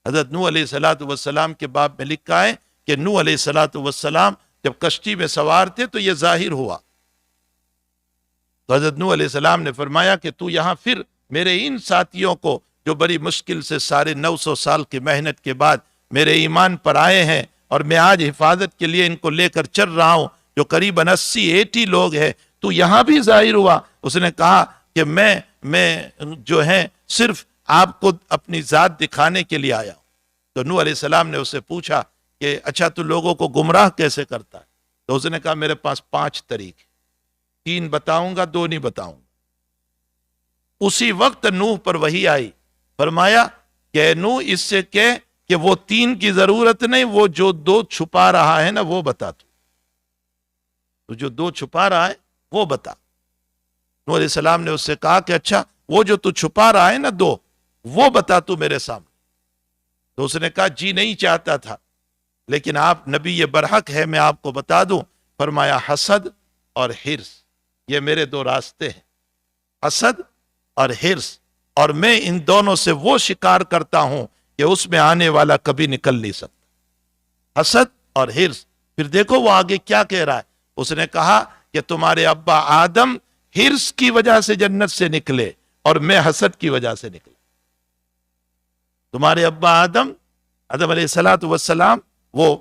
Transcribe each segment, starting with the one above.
حضرت نوح علیہ الصلوۃ والسلام کے باب میں لکھا ہے کہ نوح علیہ الصلوۃ والسلام جب کشتی میں سوار تھے تو یہ ظاہر ہوا، تو حضرت نوح علیہ السلام نے فرمایا کہ تو یہاں پھر میرے ان ساتھیوں کو جو بڑی مشکل سے 950 سال کی محنت کے بعد میرے ایمان پر آئے ہیں اور میں آج حفاظت کے لیے ان کو لے کر چل رہا ہوں، جو قریب 80 لوگ ہیں، تو یہاں بھی ظاہر ہوا۔ اس نے کہا کہ میں جو ہے صرف آپ کو اپنی ذات دکھانے کے لیے آیا ہوں۔ تو نوح علیہ السلام نے اسے پوچھا کہ اچھا تو لوگوں کو گمراہ کیسے کرتا ہے؟ تو اس نے کہا میرے پاس 5 طریقے، 3 بتاؤں گا، 2 نہیں بتاؤں گا۔ اسی وقت نوح پر وحی آئی، فرمایا کہ نوح اس سے کہہ کہ وہ 3 کی ضرورت نہیں، وہ جو 2 چھپا رہا ہے نا وہ بتا تو جو 2 چھپا رہا ہے وہ بتا۔ نوح علیہ السلام نے اس سے کہا کہ اچھا وہ جو تو چھپا رہا ہے نا 2 وہ بتا تو میرے سامنے۔ تو اس نے کہا جی نہیں چاہتا تھا، لیکن آپ نبی یہ برحق ہے میں آپ کو بتا دوں۔ فرمایا حسد اور حرص، یہ میرے 2 راستے ہیں، حسد اور حرص، اور میں ان دونوں سے وہ شکار کرتا ہوں کہ اس میں آنے والا کبھی نکل نہیں سکتا، حسد اور حرص۔ پھر دیکھو وہ آگے کیا کہہ رہا ہے، اس نے کہا کہ تمہارے ابا آدم حرص کی وجہ سے جنت سے نکلے اور میں حسد کی وجہ سے نکلا۔ تمہارے ابا آدم علیہ الصلوۃ والسلام وہ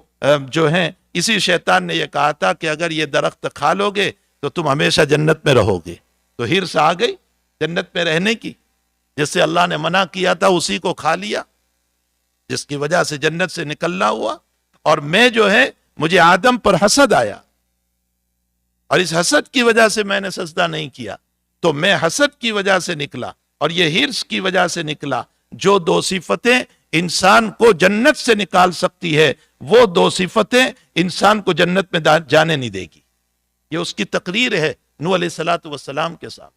جو ہیں، اسی شیطان نے یہ کہا تھا کہ اگر یہ درخت کھا لو گے تو تم ہمیشہ جنت میں رہو گے، تو حرص آ گئی جنت میں رہنے کی، جس سے اللہ نے منع کیا تھا اسی کو کھا لیا، جس کی وجہ سے جنت سے نکلنا ہوا۔ اور میں جو ہے مجھے آدم پر حسد آیا، اور اس حسد کی وجہ سے میں نے سجدہ نہیں کیا، تو میں حسد کی وجہ سے نکلا، اور یہ حرص کی وجہ سے نکلا۔ جو 2 صفتیں انسان کو جنت سے نکال سکتی ہے، وہ 2 صفتیں انسان کو جنت میں جانے نہیں دے گی۔ یہ اس کی تقریر ہے نوح علیہ الصلوۃ والسلام کے ساتھ۔